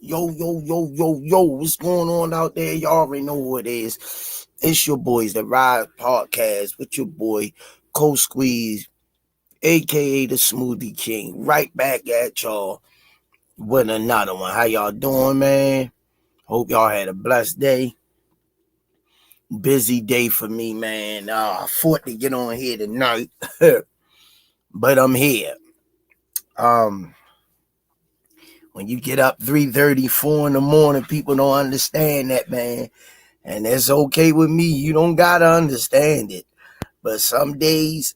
Yo, what's going on out there? Y'all already know who it is. It's your boys, the Rize Podcast, with your boy, Cold Squeeze, aka the Smoothie King. Right back at y'all with another one. How y'all doing, man? Hope y'all had a blessed day. Busy day for me, man. I fought to get on here tonight, but I'm here. When you get up 3:30, 4 in the morning, people don't understand that, man. And that's okay with me. You don't gotta understand it. But some days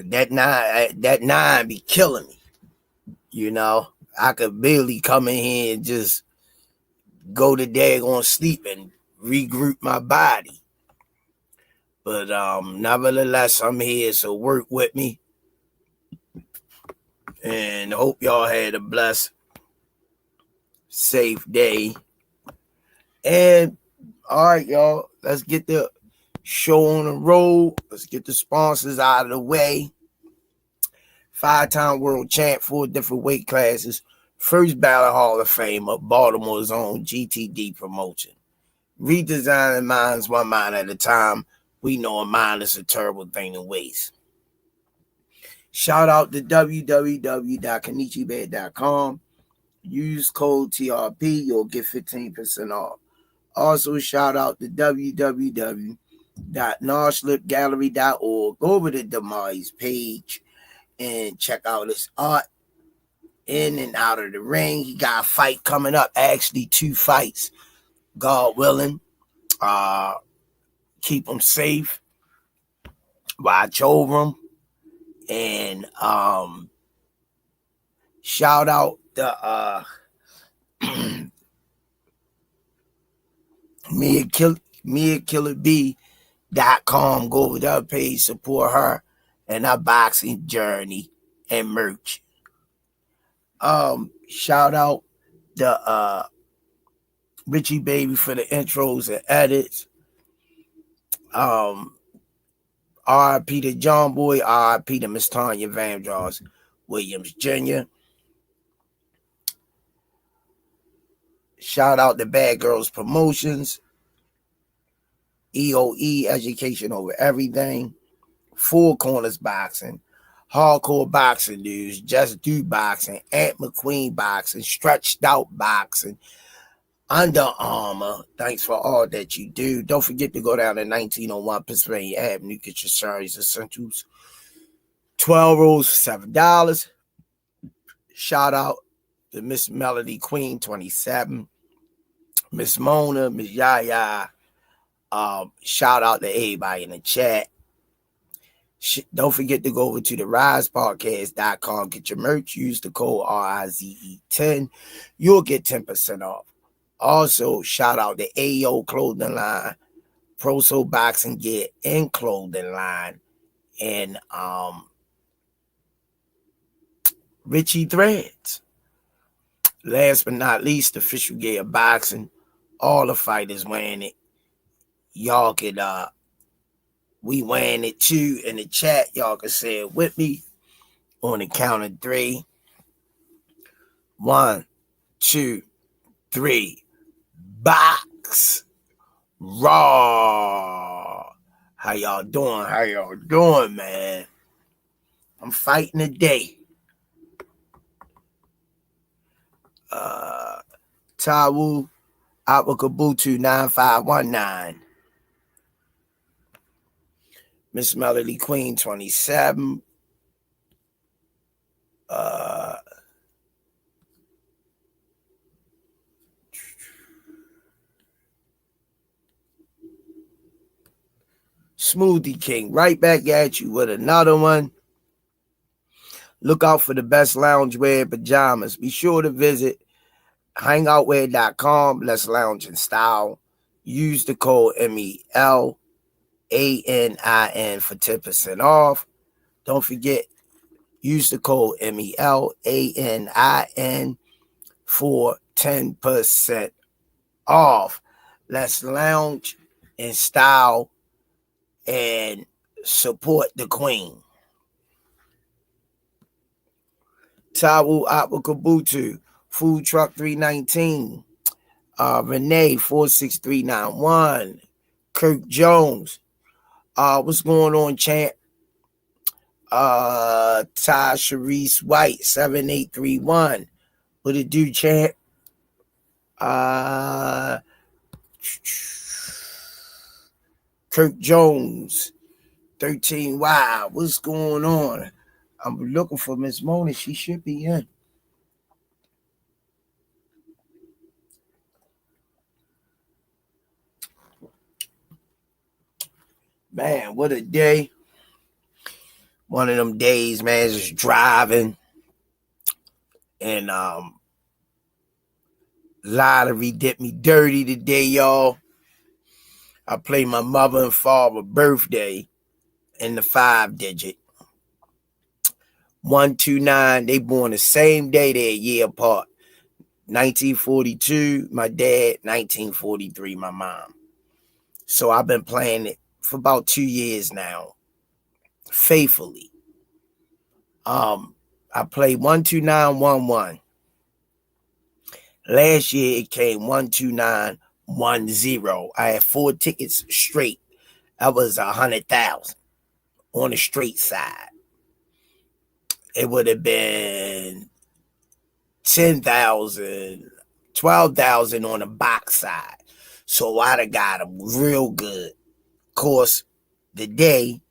that nine be killing me. You know, I could barely come in here and just go to daggone sleep and regroup my body. But nevertheless, I'm here, so work with me. And hope y'all had a blessed, safe day. And all right, y'all, let's get the show on the road. Let's get the sponsors out of the way. 5-time world champ, 4 different weight classes. First ballot Hall of Famer, Baltimore's own GTD promotion. Redesigning minds one mind at a time. We know a mind is a terrible thing to waste. Shout out to www.kenichibed.com. Use code TRP. You'll get 15% off. Also, shout out to www.narslipgallery.org. Go over to Damari's page and check out his art in and out of the ring. He got a fight coming up. Actually, 2 fights. God willing. Keep him safe. Watch over him. And shout out to MiaKillerB.com. Go over to her page, support her and her boxing journey and merch. Shout out to Richie Baby for the intros and edits. R.I.P. to John Boy, R.I.P. to Miss Tanya Vandross Williams Jr. Shout out to Bad Girls Promotions, EOE, Education Over Everything, Four Corners Boxing, Hardcore Boxing News, Just Do Boxing, Aunt McQueen Boxing, Stretched Out Boxing, Under Armour. Thanks for all that you do. Don't forget to go down to 1901 Pennsylvania Avenue. Get your Saris Essentials. 12 rolls for $7. Shout out to Miss Melody Queen 27. Miss Mona, Miss Yaya. Shout out to everybody in the chat. Don't forget to go over to the risepodcast.com. Get your merch. Use the code RIZE10. You'll get 10% off. Also, shout out to AO Clothing Line, Pro Soul Boxing Gear and Clothing Line, and Richie Threads. Last but not least, Official Gear Boxing. All the fighters wearing it. Y'all could, we wearing it too in the chat. Y'all can say it with me on the count of 3. 1, 2, 3. Box Raw. How y'all doing? How y'all doing, man? I'm fighting today. Tawu Awakabutu 9519. Miss Melody Queen 27. Smoothie King, right back at you with another one. Look out for the best loungewear pajamas. Be sure to visit hangoutwear.com. Let's lounge in style. Use the code MELANIN for 10% off. Don't forget, use the code MELANIN for 10% off. Let's lounge in style and support the queen. Tawu Awakabutu Food Truck 319. Renee 46391. Kirk Jones. What's going on, champ? Ty Sharice White 7831. What it do, champ? Kirk Jones 13. Wow, what's going on? I'm looking for Miss Mona. She should be in. Man, what a day. One of them days, man, just driving. And lottery did me dirty today, y'all. I played my mother and father birthday in the 5-digit. 129. They born the same day, they're a year apart. 1942, my dad. 1943, my mom. So I've been playing it for about 2 years now, faithfully. I played 12911. Last year it came 12910. I had 4 tickets straight. That was 100,000 on the straight side. It would have been 10,000, 12,000 on the box side. So I'd have got them real good. Of course, the day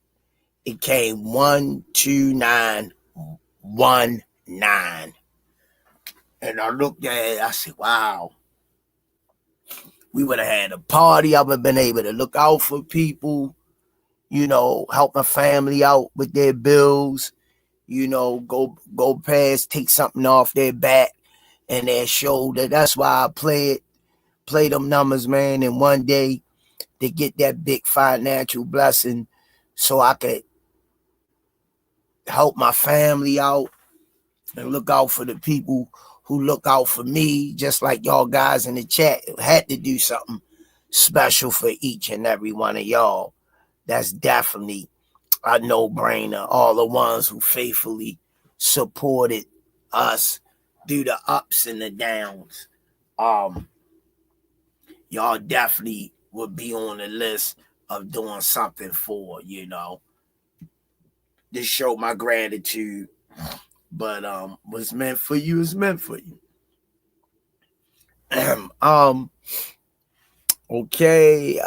it came 12919. And I looked at it, I said, wow. We would have had a party. I would have been able to look out for people, help my family out with their bills, go past, take something off their back and their shoulder. That's why I play them numbers, man. And one day to get that big financial blessing so I could help my family out and look out for the people who look out for me, just like y'all guys in the chat had to do something special for each and every one of y'all. That's definitely a no-brainer. All the ones who faithfully supported us through the ups and the downs. Y'all definitely would be on the list of doing something for, to show my gratitude. But what's meant for you is meant for you. Okay.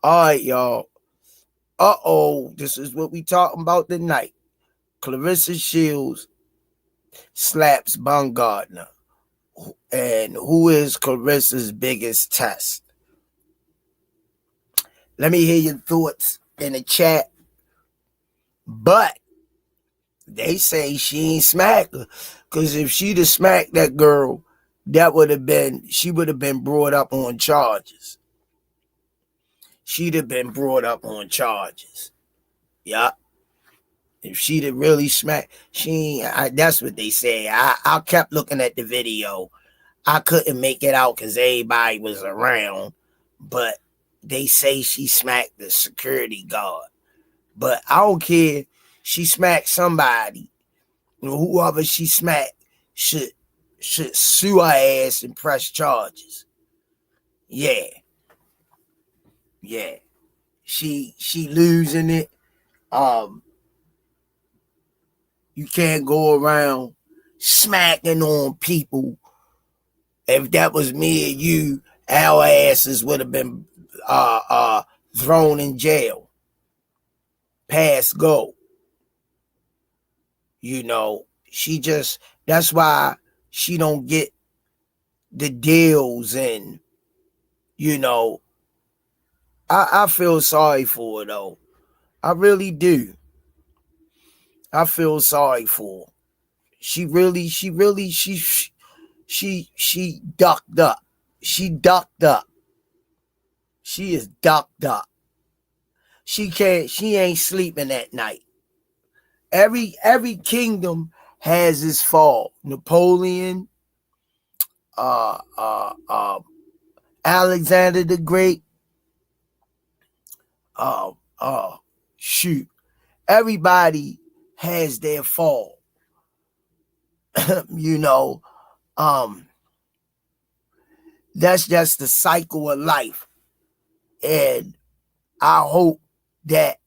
All right, y'all. This is what we talking about tonight. Clarissa Shields slaps Baumgardner. And who is Clarissa's biggest test? Let me hear your thoughts in the chat. But they say she ain't smacked her. Because if she'd have smacked that girl, she would have been brought up on charges. She'd have been brought up on charges. Yeah. If she'd have really smacked, that's what they say. I kept looking at the video. I couldn't make it out because everybody was around. But they say she smacked the security guard. But I don't care. She smacked somebody. Whoever she smacked should sue her ass and press charges. Yeah. She losing it. You can't go around smacking on people. If that was me and you, our asses would have been thrown in jail. Pass go. That's why she don't get the deals. And I feel sorry for her though. I really do. I feel sorry for her. She ducked up. She ducked up. She is ducked up. She ain't sleeping at night. Every kingdom has its fall. Napoleon, Alexander the Great. Shoot. Everybody has their fall. you know, that's just the cycle of life. And I hope that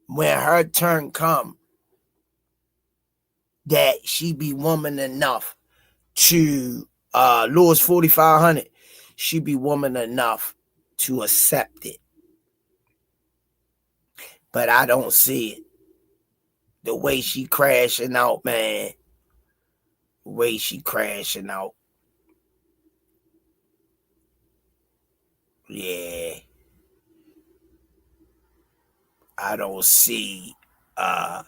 when her turn come, that she be woman enough to Lewis 4500, she be woman enough to accept it. But I don't see it. The way she crashing out, man. The way she crashing out. Yeah. I don't see um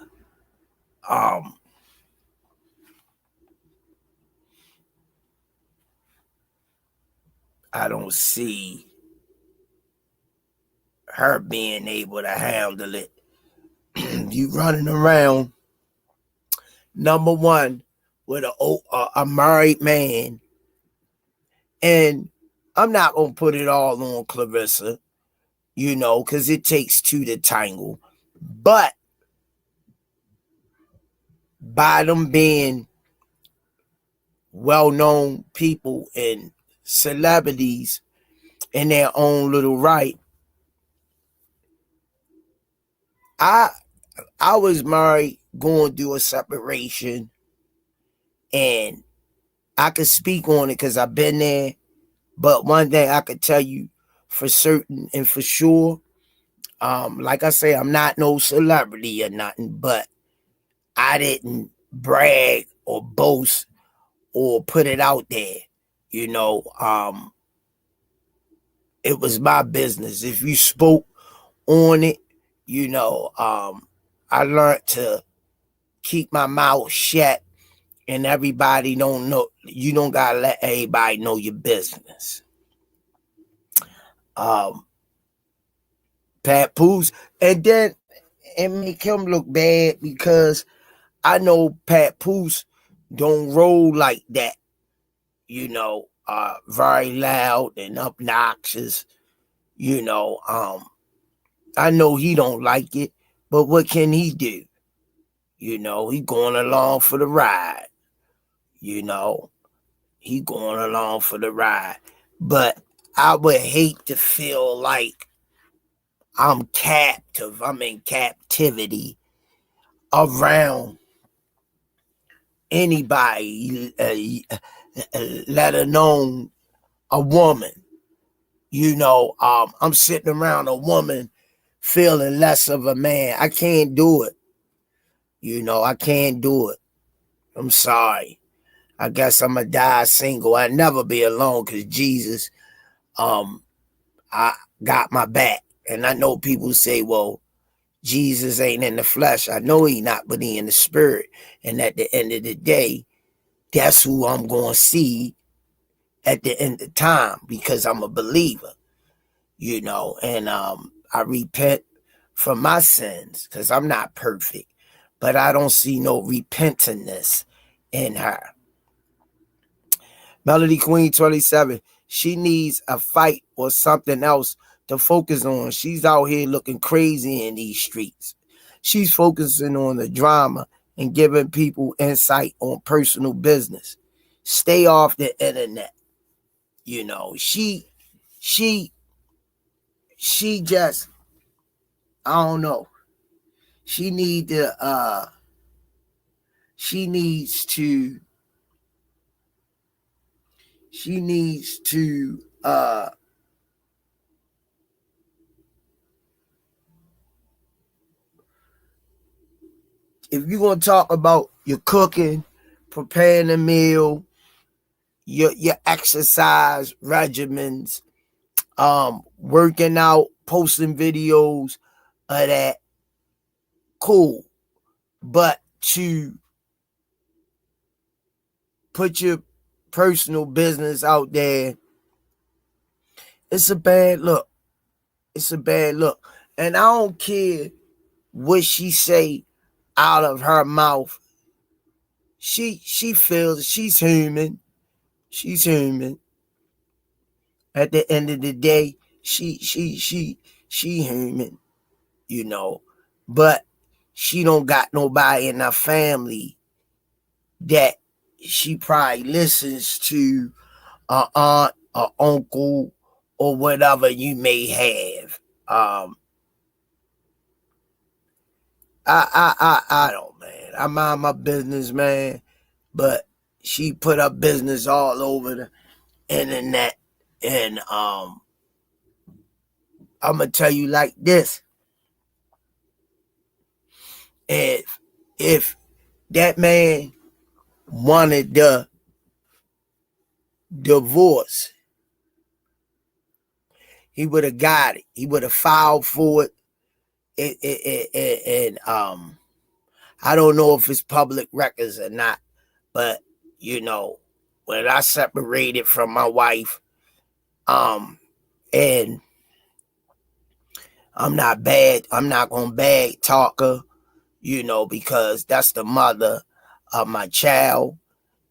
I don't see her being able to handle it. You running around, number one, with a married man. And I'm not going to put it all on Clarissa, because it takes two to tangle. But by them being well-known people and celebrities in their own little right, I was married, going through a separation, and I could speak on it because I've been there. But one thing I could tell you for certain and for sure, like I say, I'm not no celebrity or nothing, but I didn't brag or boast or put it out there. It was my business. If you spoke on it, I learned to keep my mouth shut, and everybody don't know. You don't gotta let everybody know your business. Pat Poos, and then it make him look bad because I know Pat Poos don't roll like that. Very loud and obnoxious. I know he don't like it, but what can he do? He going along for the ride. He going along for the ride. But I would hate to feel like I'm captive. I'm in captivity around anybody, let alone a woman. I'm sitting around a woman feeling less of a man. I can't do it. I can't do it. I'm sorry. I guess I'm going to die single. I'll never be alone because Jesus, I got my back. And I know people say, well, Jesus ain't in the flesh. I know he not, but he in the spirit. And at the end of the day, that's who I'm going to see at the end of time because I'm a believer, and I repent for my sins because I'm not perfect, but I don't see no repentantness in her. Melody Queen 27, she needs a fight or something else to focus on. She's out here looking crazy in these streets. She's focusing on the drama and giving people insight on personal business. Stay off the internet. She just, I don't know. She needs to if you're gonna talk about your cooking, preparing a meal, your exercise regimens, working out, posting videos of that, cool. But to put your personal business out there, it's a bad look. It's a bad look. And I don't care what she say out of her mouth. She feels she's human. She's human. At the end of the day, she human, But she don't got nobody in her family that she probably listens to a aunt, a uncle, or whatever you may have. I don't, man. I mind my business, man. But she put her business all over the internet, and I'm gonna tell you like this: if that man wanted the divorce, he would have got it. He would have filed for it. And I don't know if it's public records or not, but you know, when I separated from my wife, and I'm not gonna bad talk her, you know, because that's the mother of my child,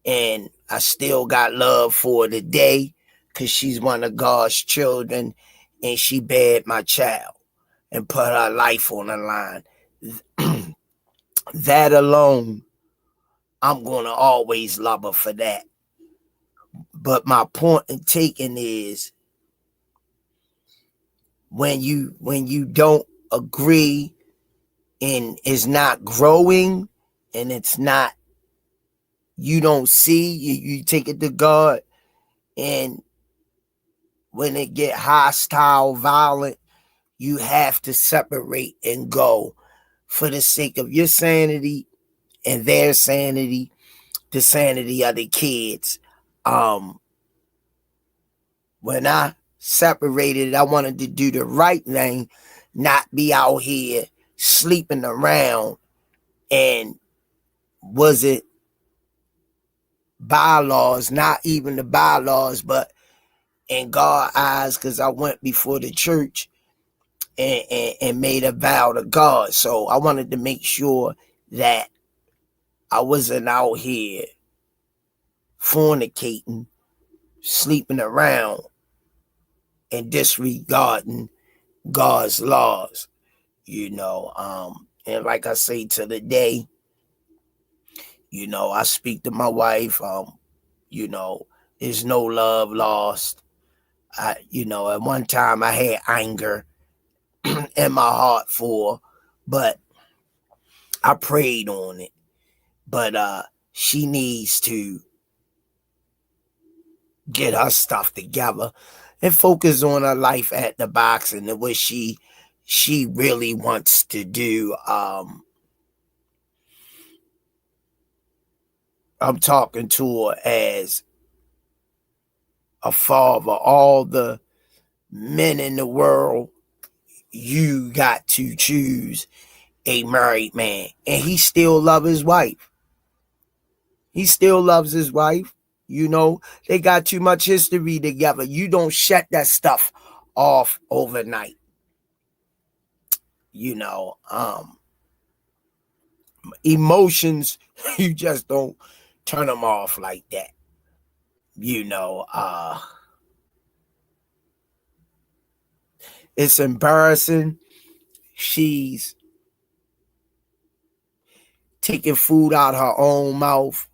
and I still got love for her today because she's one of God's children, and she bared my child and put her life on the line. That alone, I'm gonna always love her for that. But my point in taking is when you don't agree and it's not growing and it's not, you don't see, you take it to God, and when it get hostile, violent, you have to separate and go for the sake of your sanity and their sanity, the sanity of the kids. When I separated, I wanted to do the right thing, not be out here sleeping around. And was it bylaws, not even the bylaws, but in God's eyes, because I went before the church and made a vow to God. So I wanted to make sure that I wasn't out here fornicating, sleeping around, and disregarding God's laws, you know. And like I say to the day, you know, I speak to my wife, you know, there's no love lost. You know, at one time I had anger in my heart for, but I prayed on it. But she needs to get her stuff together and focus on her life at the boxing and what she really wants to do. I'm talking to her as a father. All the men in the world, you got to choose a married man. And he still loves his wife. He still loves his wife. You know, they got too much history together. You don't shut that stuff off overnight. You know, emotions, you just don't turn them off like that. You know, it's embarrassing. She's taking food out her own mouth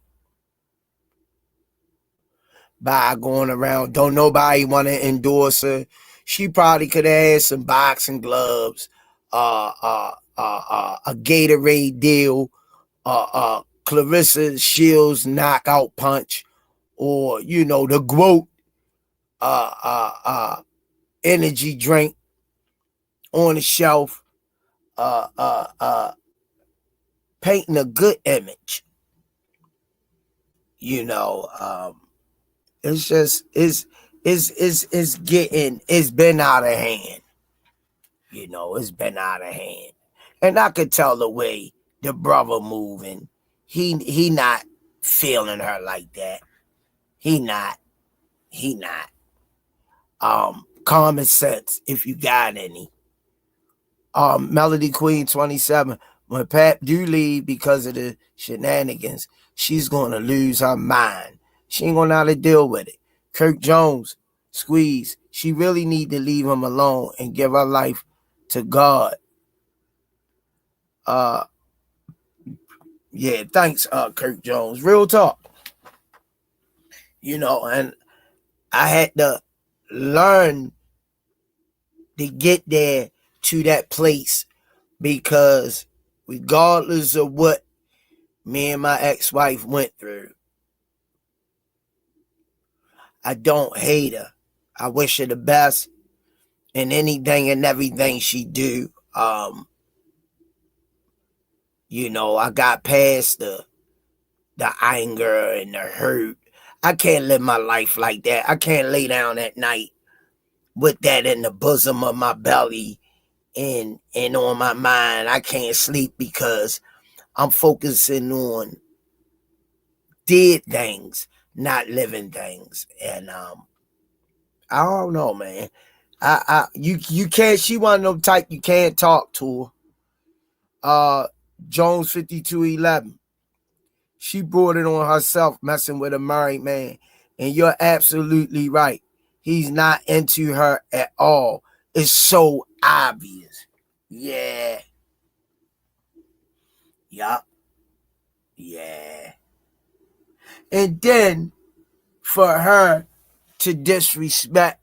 by going around. Don't nobody want to endorse her. She probably could have had some boxing gloves, a Gatorade deal, Clarissa Shields knockout punch, or you know, the GWOAT energy drink on the shelf, painting a good image. You know, it's just it's been out of hand. You know, it's been out of hand, and I could tell the way the brother moving. He not feeling her like that. He not. Common sense, if you got any. Melody Queen 27. When Pat do leave because of the shenanigans, she's going to lose her mind. She ain't going to know how to deal with it. Kirk Jones, Squeeze. She really need to leave him alone and give her life to God. Yeah, thanks, Kirk Jones. Real talk. And I had to learn to get there to that place because regardless of what me and my ex-wife went through, I don't hate her. I wish her the best in anything and everything she do. I got past the anger and the hurt. I can't live my life like that. I can't lay down at night with that in the bosom of my belly and on my mind. I can't sleep because I'm focusing on dead things, not living things. And I don't know, man. You can't. She one of them type you can't talk to her. Jones 5211. She brought it on herself messing with a married man. And you're absolutely right. He's not into her at all. It's so obvious. Yeah. Yup. Yeah. And then for her to disrespect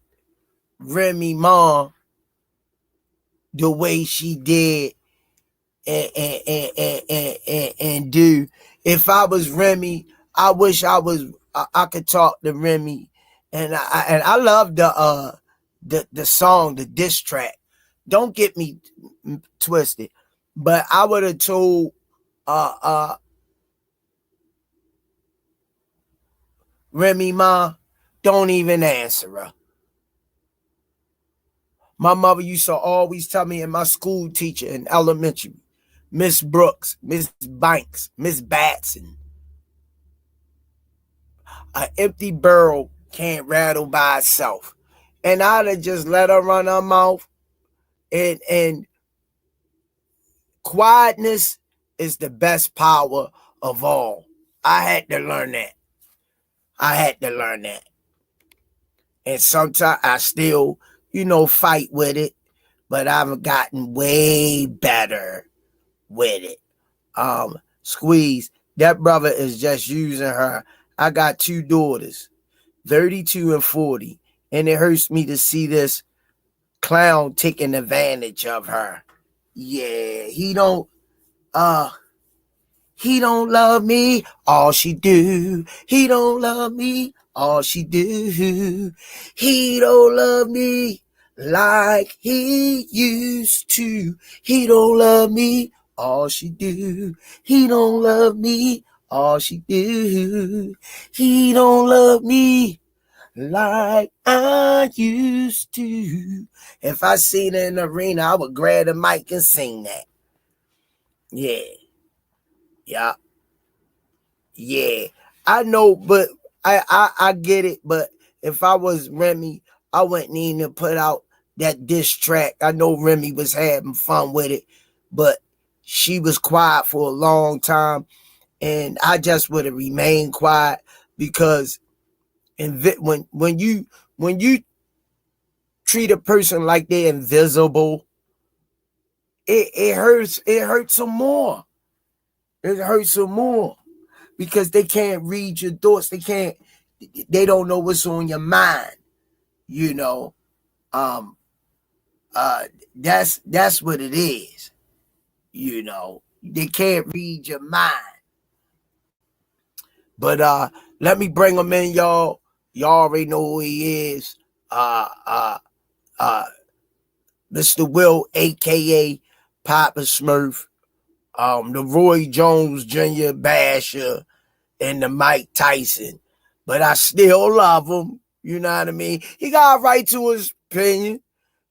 Remy Ma the way she did and do. If I was Remy, I wish I could talk to Remy, and I love the song, the diss track. Don't get me twisted, but I would have told Remy Ma, don't even answer her. My mother used to always tell me, and my school teacher in elementary, Miss Brooks, Miss Banks, Miss Batson, an empty barrel can't rattle by itself. And I'd have just let her run her mouth. And quietness is the best power of all. I had to learn that. And sometimes I still, fight with it, but I've gotten way better with it. Squeeze, that brother is just using her. I got 2 daughters, 32 and 40, and it hurts me to see this clown taking advantage of her. Yeah, he don't love me, all she do. He don't love me, all she do. He don't love me like he used to. He don't love me, all she do. He don't love me, all she do. He don't love me like I used to. If I seen her in the arena, I would grab the mic and sing that. Yeah. Yeah. Yeah. I know, but I get it. But if I was Remy, I wouldn't even put out that diss track. I know Remy was having fun with it, but she was quiet for a long time. And I just would have remained quiet because when you treat a person like they're invisible, it hurts. It hurts some more. It hurts some more because they can't read your thoughts. They don't know what's on your mind. You know, um, that's what it is. They can't read your mind. But let me bring him in, y'all. Y'all already know who he is. Uh, uh, uh, Mr. Will, aka Papa Smurf, the Roy Jones Jr. Basher, and the Mike Tyson. But I still love him. You know what I mean? He got a right to his opinion.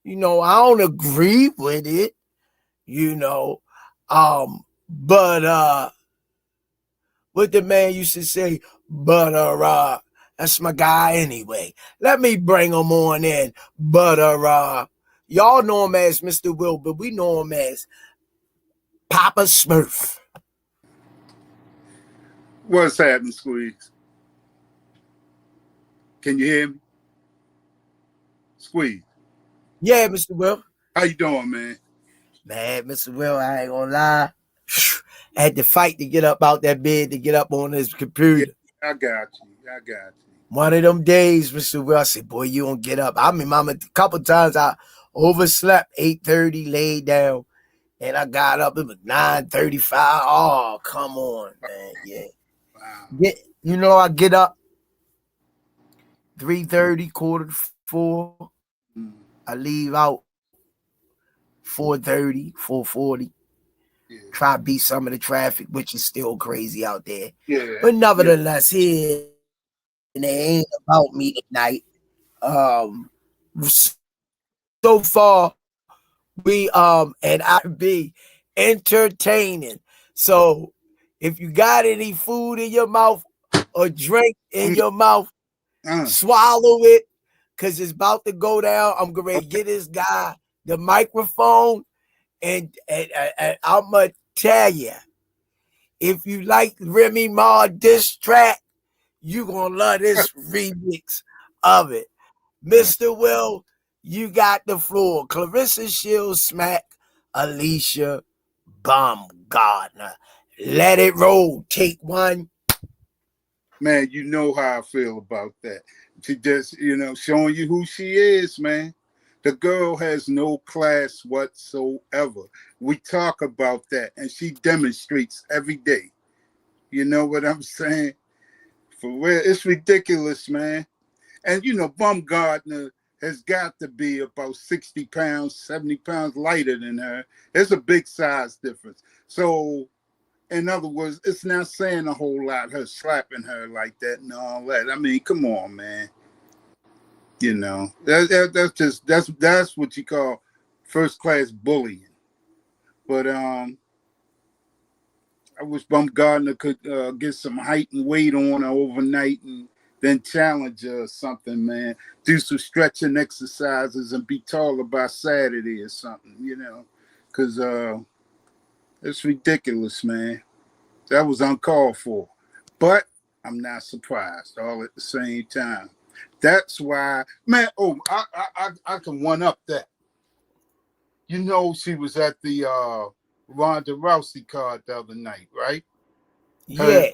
I don't agree with it, you know. But what the man used to say, but that's my guy anyway. Let me bring him on in. But y'all know him as Mr. Will, but we know him as Papa Smurf. What's happening, Squeeze? Can you hear me? Squeeze. Yeah, Mr. Will. How you doing, man? Man, Mr. Will, I ain't gonna lie. had to fight to get up out that bed to get up on his Yeah, computer. I got you. I got you. One of them days, Mr. Will, I said, boy, you don't get up. I mean, mama, a couple times I overslept, 8:30, laid down, and I got up. It was 9:35. Oh, come on, man. Yeah. Wow. I get up 3:30, quarter to 4. Mm. I leave out 4:30, 4:40. Yeah. Try to beat some of the traffic, which is still crazy out there. Yeah. But Yeah. nevertheless, here and it ain't about me tonight. So far we and I be entertaining. So if you got any food in your mouth or drink in your mouth, swallow it, because it's about to go down. I'm going to get this guy the microphone, and I'm going to tell you, if you like Remy Ma diss track, you going to love this remix of it. Mr. Will, you got the floor. Clarissa Shields smack Alicia Baumgardner. Let it roll. Take one. Man, you know how I feel about that. She just, showing you who she is, man. The girl has no class whatsoever. We talk about that, and she demonstrates every day. You know what I'm saying? For real, it's ridiculous, man. And, Baumgardner has got to be about 60 pounds, 70 pounds lighter than her. There's a big size difference. So, in other words, it's not saying a whole lot, her slapping her like that and all that. I mean, come on, man. That's what you call first class bullying. But I wish Baumgardner could get some height and weight on her overnight and then challenge her or something, man. Do some stretching exercises and be taller by Saturday or something, because it's ridiculous, man. That was uncalled for. But I'm not surprised all at the same time. That's why, man, I can one up that. She was at the Ronda Rousey card the other night, right? Yeah.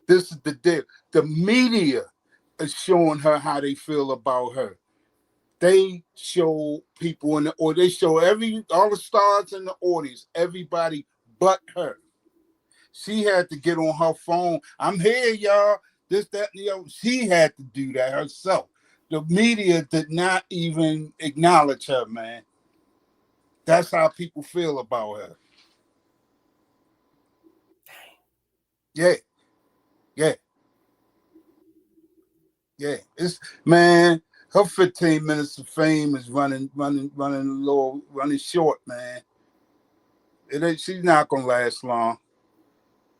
This is the deal. The media is showing her how they feel about her. They show people or they show all the stars in the audience, everybody but her. She had to get on her phone. I'm here, y'all. This, that, and the other. She had to do that herself. The media did not even acknowledge her, man. That's how people feel about her. Yeah. Yeah. Yeah. It's, man, her 15 minutes of fame is running short, man. She's not gonna last long.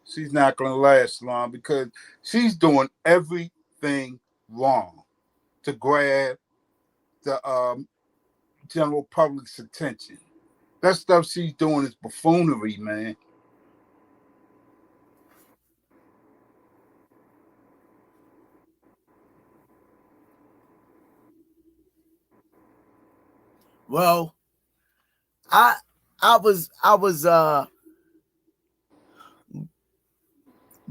She's not gonna last long because she's doing everything wrong to grab the general public's attention. That stuff she's doing is buffoonery, man. Well, I was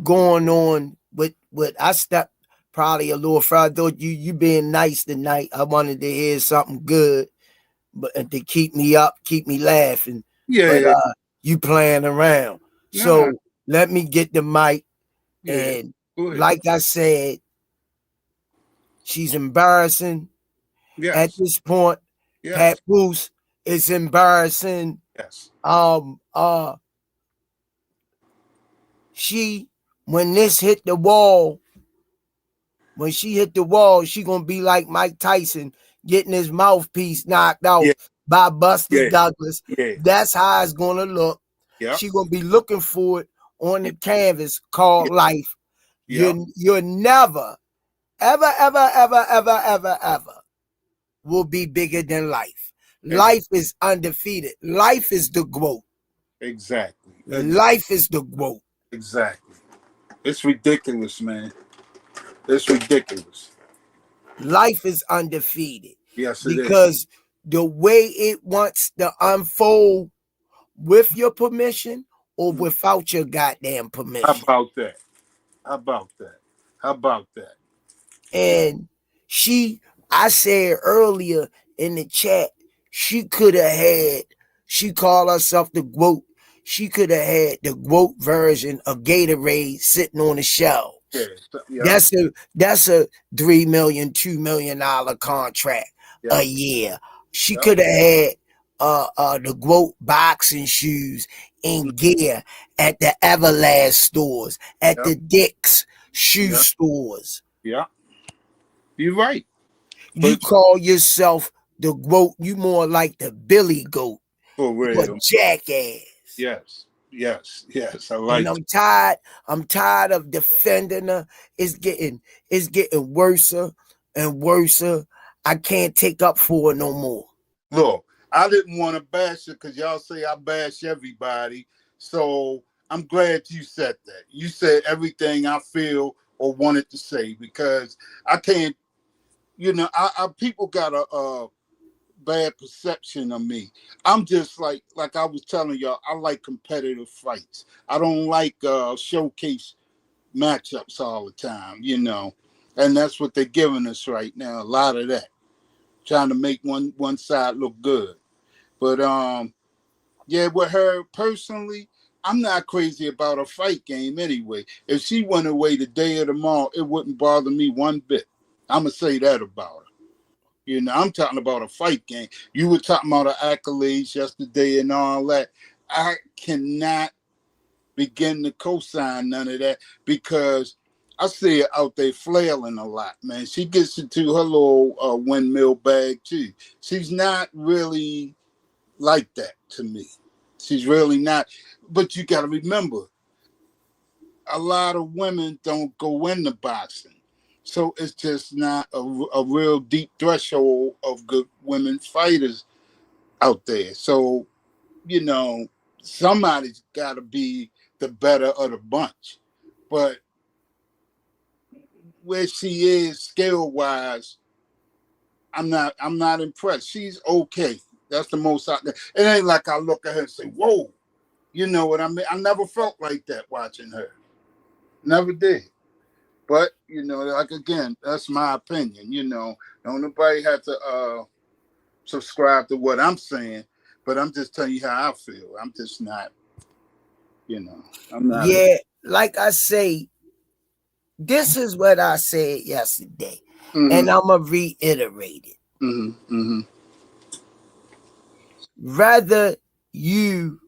going on with I stepped probably a little further. I thought you being nice tonight. I wanted to hear something good, but to keep me up, keep me laughing. Yeah. But you playing around. So let me get the mic. And like I said, she's embarrassing. Yes. At this point. Yes. Pat Bruce is embarrassing. Yes. She, when this hit the wall, when she hit the wall, she gonna be like Mike Tyson getting his mouthpiece knocked out by Buster Douglas. Yeah. That's how it's gonna look. Yep. She gonna be looking for it on the canvas called life. Yep. You're never, ever, ever, ever, ever, ever, ever will be bigger than life. Life is undefeated. Life is the growth. Exactly. Life is the growth. Exactly. It's ridiculous, man. It's ridiculous. Life is undefeated. Yes, it because is. The way it wants to unfold with your permission or without your goddamn How permission. about that? How about that? How about that? And I said earlier in the chat, she could have had, she called herself the GWOAT. She could have had the GWOAT version of Gatorade sitting on the shelves. Yeah. That's a $3 million, $2 million contract a year. She could have had the GWOAT boxing shoes and gear at the Everlast stores, at the Dick's shoe stores. Yeah. You're right. You call yourself the GWOAT, you more like the Billy Goat. For You a real. jackass. Yes. I And like I'm tired of defending her. It's getting worse and worse. I can't take up for her no more. Look, I didn't want to bash it because y'all say I bash everybody. So I'm glad you said that. You said everything I feel or wanted to say because I can't, I people got a bad perception of me. I'm just like I was telling y'all, I like competitive fights. I don't like showcase matchups all the time, and that's what they're giving us right now. A lot of that, trying to make one side look good. But yeah, with her personally, I'm not crazy about a fight game anyway. If she went away today or tomorrow, it wouldn't bother me one bit. I'm gonna say that about her. I'm talking about a fight game. You were talking about the accolades yesterday and all that. I cannot begin to co-sign none of that because I see her out there flailing a lot, man. She gets into her little windmill bag too. She's not really like that to me. She's really not. But you got to remember, a lot of women don't go into boxing. So it's just not a real deep threshold of good women fighters out there. So, somebody's got to be the better of the bunch. But where she is skill wise, I'm not impressed. She's okay. That's the most out there. It ain't like I look at her and say, whoa, you know what I mean? I never felt like that watching her. Never did. But, like again, that's my opinion. Don't nobody have to subscribe to what I'm saying, but I'm just telling you how I feel. I'm just not, I'm not. Yeah, like I say, this is what I said yesterday, and I'm going to reiterate it. Rather you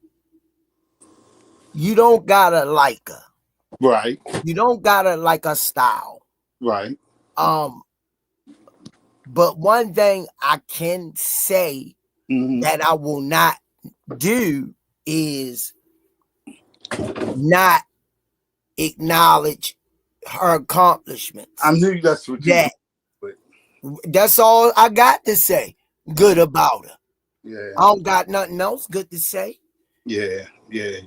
don't gotta like her. Right. You don't gotta like her style. Right. But one thing I can say that I will not do is not acknowledge her accomplishments. I knew that's what you That's all I got to say good about her. Yeah. I don't got nothing else good to say. Yeah.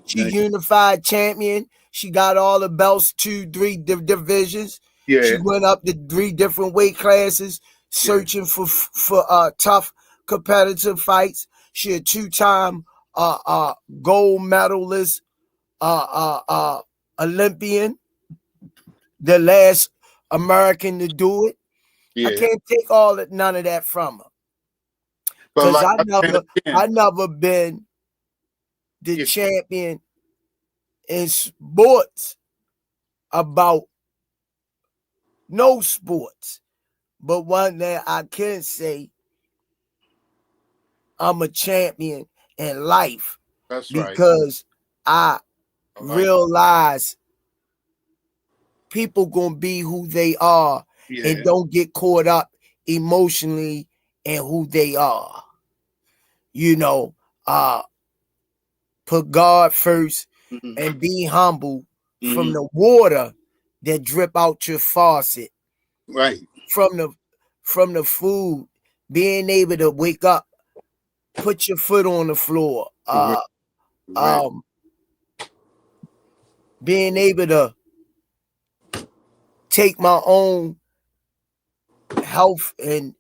She unified champion. She got all the belts, 2-3 divisions. Yeah. She went up to 3 different weight classes, searching for tough competitive fights. She a 2-time gold medalist, Olympian, the last American to do it. Yeah. I can't take none of that from her because I never been the champion in sports about no sports. But one thing I can say, I'm a champion in life. That's because I realize people gonna be who they are and don't get caught up emotionally in who they are. Put God first and be humble from the water that drip out your faucet. Right. From the food, being able to wake up, put your foot on the floor, being able to take my own health in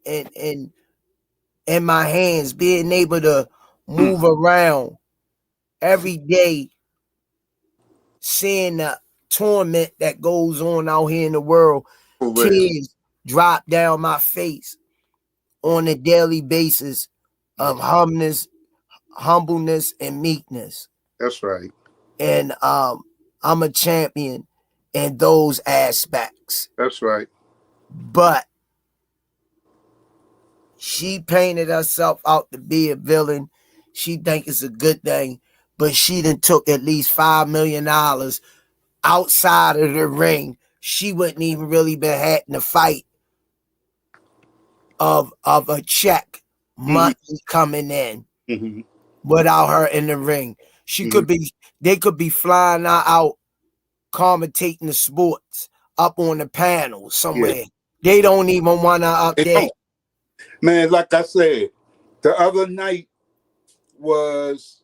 my hands, being able to move around every day seeing the torment that goes on out here in the world, For real. tears drop down my face on a daily basis of humbleness and meekness. That's right. And I'm a champion in those aspects. That's right. But she painted herself out to be a villain. She think it's a good thing, but she done took at least $5 million outside of the ring. She wouldn't even really been having a fight of a check monthly coming in without her in the ring. She could be, they could be flying her out commentating the sports up on the panel somewhere. Yeah. They don't even want to update. Man, like I said, the other night was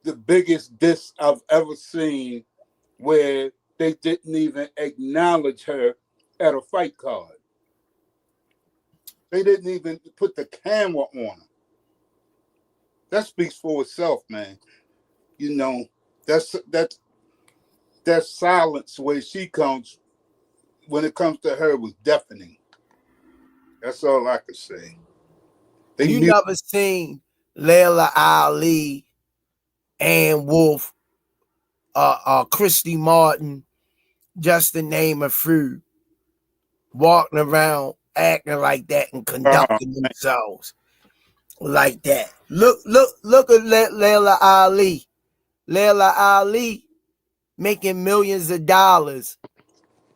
the biggest diss I've ever seen, where they didn't even acknowledge her at a fight card. They didn't even put the camera on her. That speaks for itself, man. You know, that silence where she comes, when it comes to her, was deafening. That's all I could say. You never seen Layla Ali, Ann Wolf, Christy Martin, just to name a few, walking around acting like that and conducting themselves like that. Look at Layla Ali. Layla Ali making millions of dollars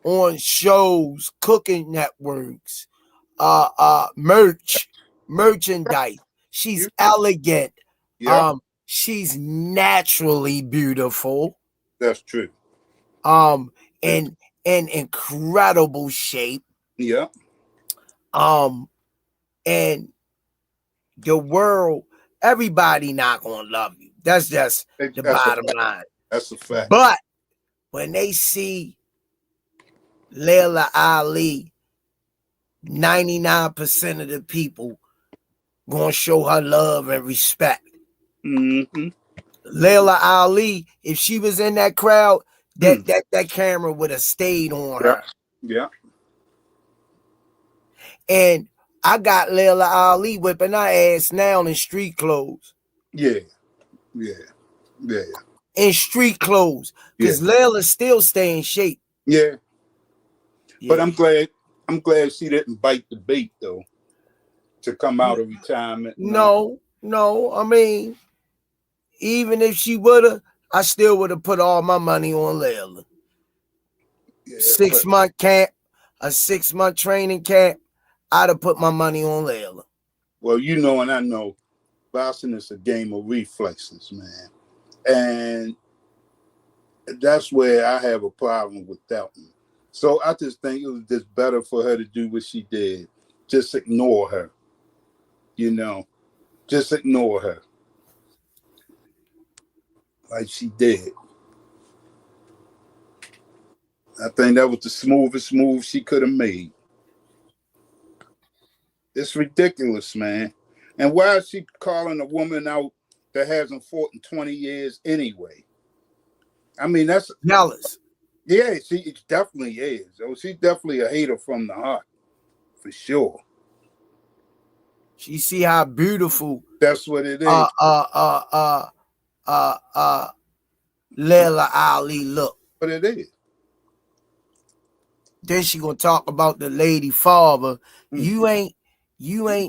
on shows, cooking networks, merchandise. She's elegant. Yeah. She's naturally beautiful. That's true. In incredible shape. Yeah. And the world, everybody not gonna love you. That's just the bottom line. That's a fact. But when they see Layla Ali, 99% of the people gonna show her love and respect. Layla Ali, if she was in that crowd, that camera would have stayed on her. Yeah. And I got Layla Ali whipping her ass now in street clothes. Yeah. In street clothes. Because Layla still stay in shape. Yeah. But I'm glad she didn't bite the bait though, to come out of retirement. No. I mean, even if she would have, I still would have put all my money on Layla. Yeah, 6-month camp, a 6-month training camp, I'd have put my money on Layla. Well, you know, and I know, boxing is a game of reflexes, man. And that's where I have a problem with that one. So I just think it was just better for her to do what she did. Just ignore her. You know, just ignore her. Like she did. I think that was the smoothest move she could have made. It's ridiculous, man. And why is she calling a woman out that hasn't fought in 20 years anyway? I mean, that's jealous. Yeah, she definitely is. Oh, she's definitely a hater from the heart, for sure. She see how beautiful. That's what it is. Layla Ali look. But it is. Then she gonna talk about the lady father. You ain't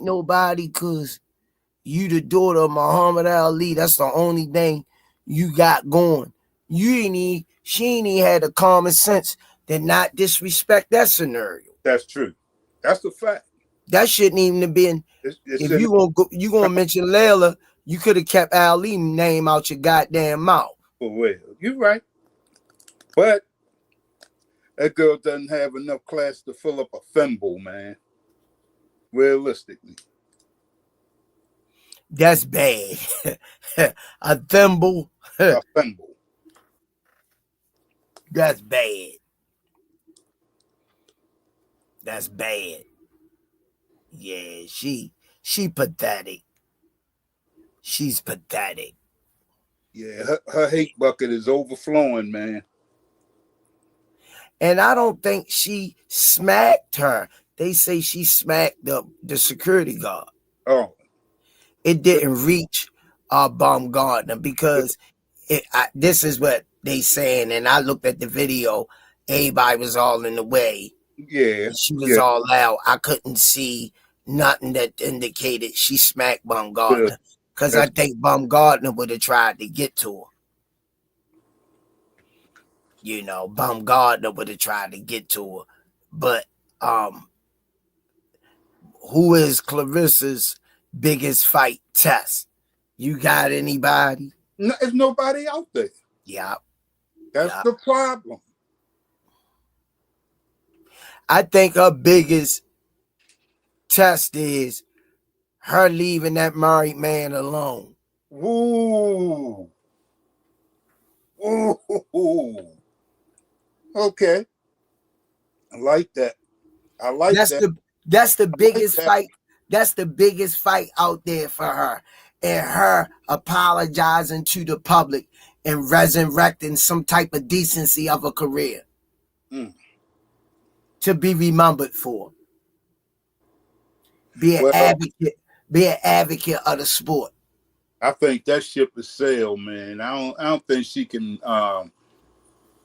nobody cause you the daughter of Muhammad Ali. That's the only thing you got going. She ain't even had the common sense to not disrespect that scenario. That's true. That's the fact. That shouldn't even have been. If you gonna mention Layla, you could have kept Ali name out your goddamn mouth. For real, you're right. But that girl doesn't have enough class to fill up a thimble, man. Realistically. That's bad. A thimble. A thimble. That's bad. That's bad. Yeah, she pathetic. She's pathetic. Yeah, her hate bucket is overflowing, man. And I don't think she smacked her. They say she smacked the security guard. Oh, It didn't reach Baumgardner because this is what they saying. And I looked at the video. Everybody was all in the way. yeah, And she was yeah, all out. I couldn't see nothing that indicated she smacked good. Baumgardner because I That's think Baumgardner would have tried to get to her. Baumgardner would have tried to get to her. But who is Clarissa's biggest fight test? You got anybody? no, there's nobody out there. Yeah. That's the problem. I think her biggest test is her leaving that married man alone. Ooh. Ooh. Okay. I like that. I like that. That's the biggest that. fight. That's the biggest fight out there for her. And her apologizing to the public and resurrecting some type of decency of a career to be remembered for. Be an advocate of the sport. I think that ship is sailed, man. I don't think she can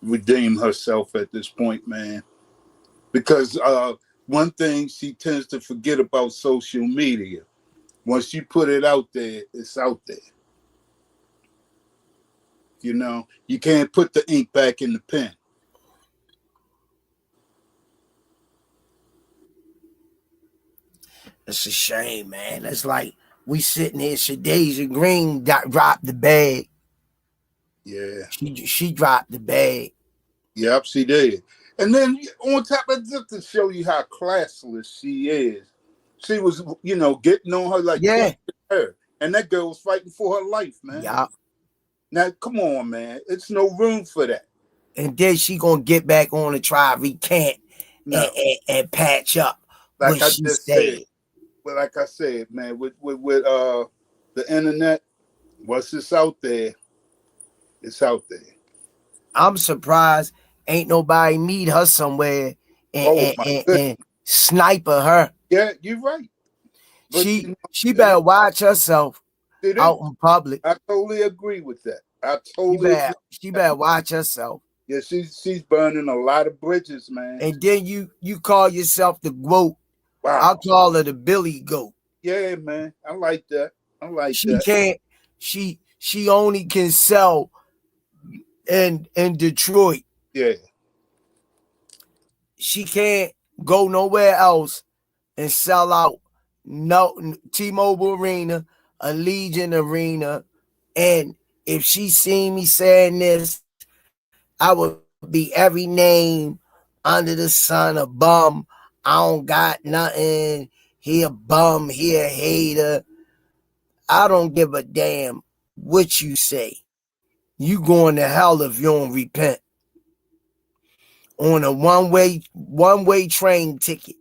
redeem herself at this point, man. Because one thing she tends to forget about social media. Once you put it out there, it's out there. You can't put the ink back in the pen. It's a shame, man. It's like we sitting here. Shadeja Green dropped the bag. Yeah. She dropped the bag. Yep, she did. And then on top of just to show you how classless she is, she was, getting on her like her. And that girl was fighting for her life, man. Yeah. Now, come on, man. It's no room for that. And then she gonna get back on and try to recant and patch up like what I she just said. But like I said, man, with the internet, once it's out there, it's out there. I'm surprised ain't nobody meet her somewhere and sniper her. Yeah, you're right. But she better watch herself out in public. I totally agree with that. She better watch herself. Yeah, she's burning a lot of bridges, man. And then you call yourself the GOAT. Wow. I'll call her the Billy Goat. Yeah, man. I like that. She only can sell in Detroit. Yeah. She can't go nowhere else and sell out T-Mobile Arena, Allegiant Arena. And if she seen me saying this, I would be every name under the sun a bum. I don't got nothing. He a bum. He a hater. I don't give a damn what you say. You going to hell if you don't repent. On a one-way train ticket.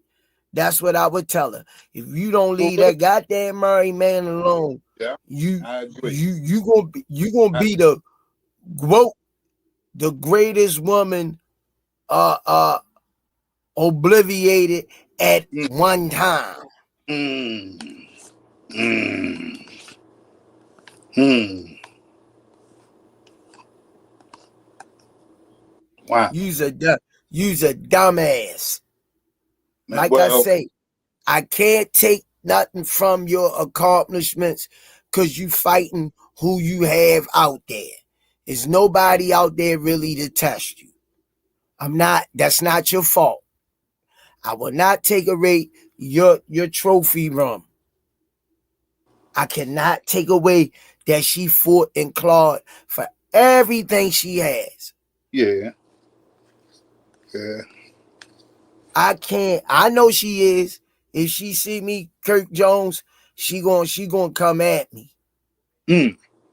That's what I would tell her. If you don't leave that goddamn married man alone, you gonna be the greatest woman obliviated at one time. Wow. Use a dumbass. Man, like I say, I can't take nothing from your accomplishments because you fighting who you have out there. There's nobody out there really to test you. That's not your fault. I will not take away your trophy run. I cannot take away that she fought and clawed for everything she has. Yeah. Yeah. I can't. I know she is. If she see me, Kirk Jones, she gonna come at me.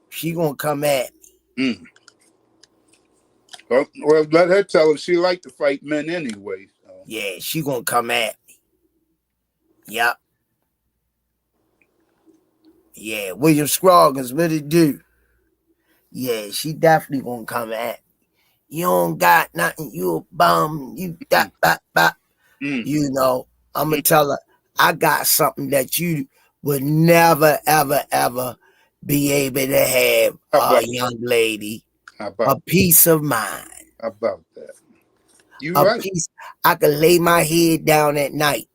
She gonna come at me. Well, let her tell her she like to fight men anyway. So. Yeah, she gonna come at me. Yep. Yeah, William Scroggins, what it do? Yeah, she definitely gonna come at me. You don't got nothing. You a bum. You that. Mm. You know, I'm gonna Mm. tell her I got something that you would never, ever, ever be able to have, How about young lady. how A about peace of mind. how about that? You A right. peace. I could lay my head down at night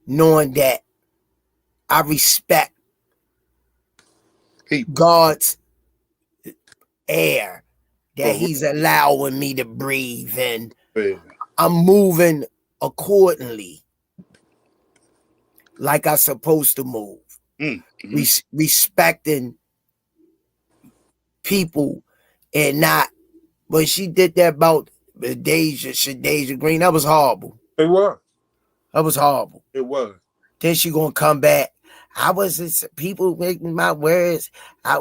knowing that I respect People. God's air that For He's allowing me to breathe, and real. I'm moving accordingly, like I'm supposed to move. Mm. Mm. Respecting people and not when she did that about Deja Green, that was horrible. It was. That was horrible. It was. Then she gonna come back. I wasn't people making my words. I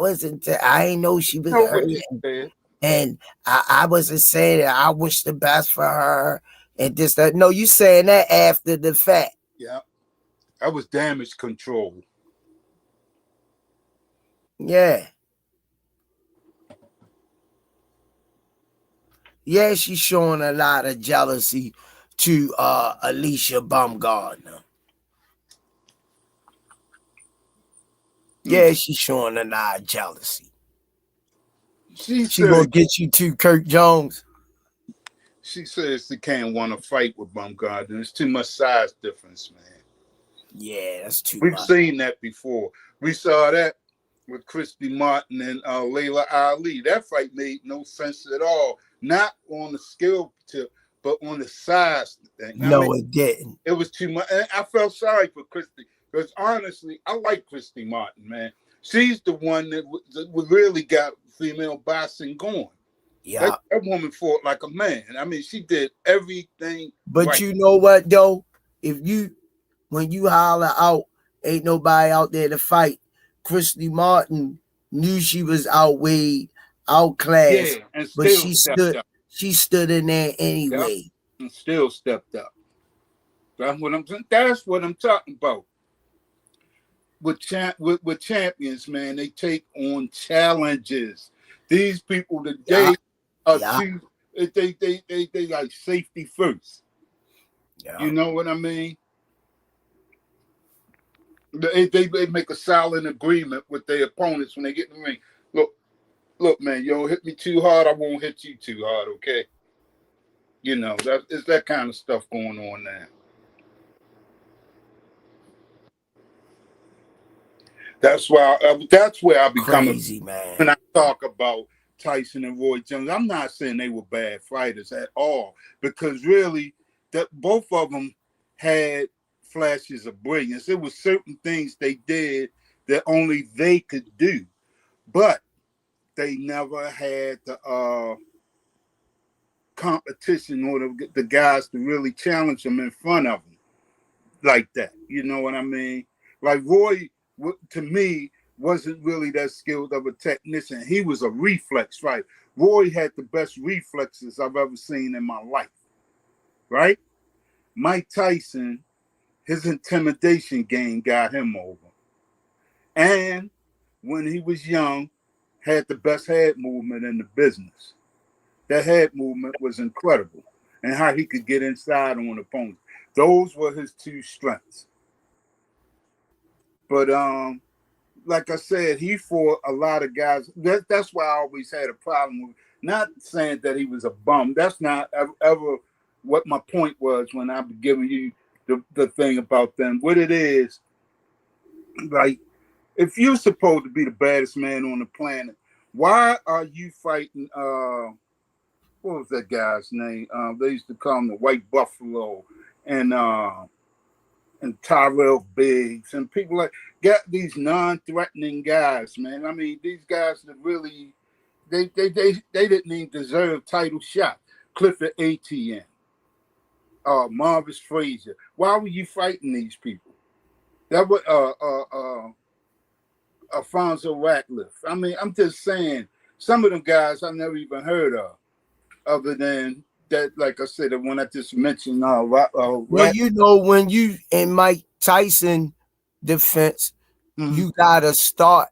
ain't know she was You know what you hurting. said? And I wasn't saying that I wish the best for her and this, that. No, you saying that after the fact. Yeah. That was damage control. Yeah. Yeah, she's showing a lot of jealousy to Alicia Baumgardner. Mm. Yeah, she's showing a lot of jealousy. She She gonna said get you too, Kirk Jones. she says she can't want to fight with Baumgardner. There's too much size difference, man. Yeah, that's too We've much. seen that before. We saw that with Christy Martin and Layla Ali. That fight made no sense at all. Not on the skill tip, but on the size thing. I mean, No, it didn't. it was too much. And I felt sorry for Christy because honestly, I like Christy Martin, man. She's the one that really got female boxing going. Yeah. That woman fought like a man. I mean, she did everything But right. you know what though? When you holler out, ain't nobody out there to fight. Christy Martin knew she was outweighed, outclassed, Yeah, and but still stepped up. she stood in there Yep, anyway. and still stepped up. That's what I'm saying. That's what I'm talking about. With champions, man, they take on challenges. These people Yeah, today are yeah, too they like safety first. yeah. You know what I mean? They make a silent agreement with their opponents when they get in the ring. Look, man, you don't hit me too hard, I won't hit you too hard, okay? You know, it's that kind of stuff going on now. That's why. That's where I become Crazy, man. when I talk about Tyson and Roy Jones. I'm not saying they were bad fighters at all, because really, that both of them had flashes of brilliance. There were certain things they did that only they could do, but they never had the competition or the guys to really challenge them in front of them like that. You know what I mean? Like Roy, to me, wasn't really that skilled of a technician. He was a reflex fighter. Roy had the best reflexes I've ever seen in my life. Right? Mike Tyson, his intimidation game got him over. And when he was young, had the best head movement in the business. That head movement was incredible. And how he could get inside on opponents. Those were his two strengths. But like I said, he fought a lot of guys. That's why I always had a problem with. Not saying that he was a bum. That's not ever what my point was when I was giving you the thing about them. What it is, like, if you're supposed to be the baddest man on the planet, why are you fighting? What was that guy's name? They used to call him the White Buffalo, and Tyrell Biggs and people like got these non-threatening guys, man. I mean, these guys that really they didn't even deserve title shot. Clifford ATN, Marvis Frazier. Why were you fighting these people? That was Alfonso Ratliff. I mean, I'm just saying, some of them guys I never even heard of, other than that, like I said, the one I just mentioned. Well, you know, when you in Mike Tyson defense, mm-hmm. you gotta start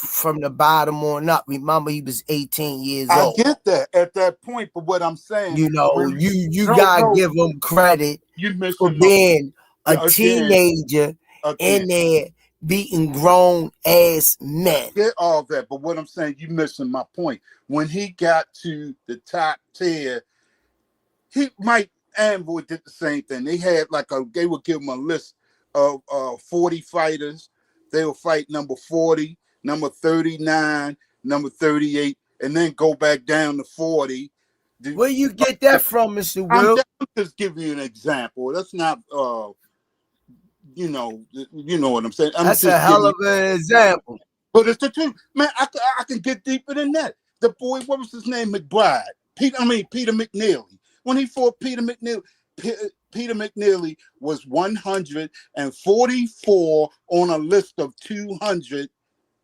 from the bottom on up. Remember, he was 18 years I old. get that at that point, but what I'm saying, You know, when you gotta no, give him credit you for missing my being a again, teenager again. in there beating grown ass I men. get all that, but what I'm saying, you missing my point. When he got to the top tier, Mike Anvil did the same thing. They had they would give him a list of 40 fighters. They would fight number 40, number 39, number 38, and then go back down to 40. Where you get that from, Mr. Will? I'm just giving you an example. That's not you know what I'm saying. I'm That's just a hell giving you, of an example. but it's the truth, man. I can get deeper than that. The boy, what was his name? McBride. Peter McNeely. When he fought Peter McNeely, Peter McNeely was 144 on a list of 200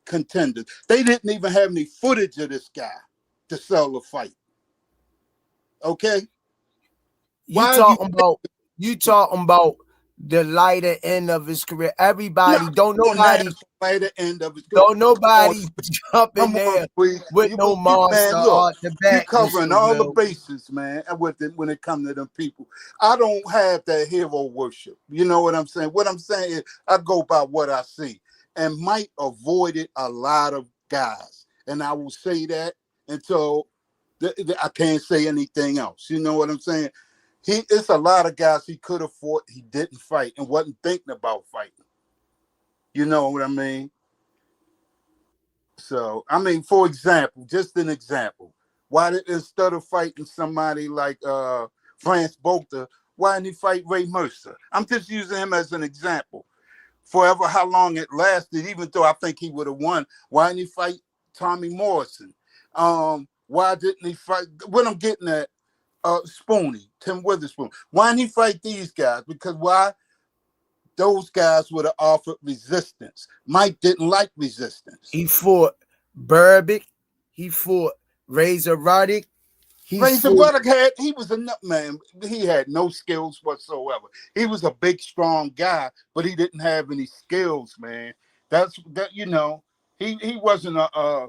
contenders. They didn't even have any footage of this guy to sell the fight. Okay, You talking about the lighter end of his career. Everybody, don't nobody jump in there with no monster on the back. You covering all the bases, man. When it comes to them people, I don't have that hero worship. You know what I'm saying? What I'm saying is, I go by what I see. And Mike avoided a lot of guys, and I will say that until I can't say anything else. You know what I'm saying? It's a lot of guys he could have fought, he didn't fight and wasn't thinking about fighting. You know what I mean? So, I mean, for example, just an example, instead of fighting somebody like France Bolter, why didn't he fight Ray Mercer? I'm just using him as an example. Forever, how long it lasted, even though I think he would have won, why didn't he fight Tommy Morrison? Why didn't he fight? What I'm getting at, Spoony, Tim Witherspoon. Why didn't he fight these guys? Because why? Those guys would have offered resistance. Mike didn't like resistance. He fought Burbick. He fought Razor Ruddock. Razor Ruddock he was a nut man. He had no skills whatsoever. He was a big, strong guy, but he didn't have any skills, man. You know, he wasn't a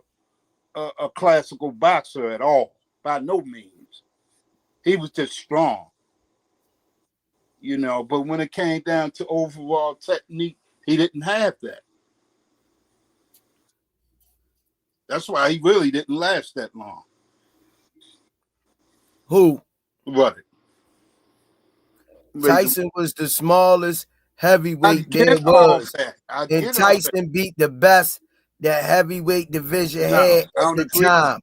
classical boxer at all, by no means. He was just strong, you know. But when it came down to overall technique, he didn't have that. That's why he really didn't last that long. Who? What? Tyson was the smallest heavyweight there was. And Tyson beat the best that heavyweight division had at the time.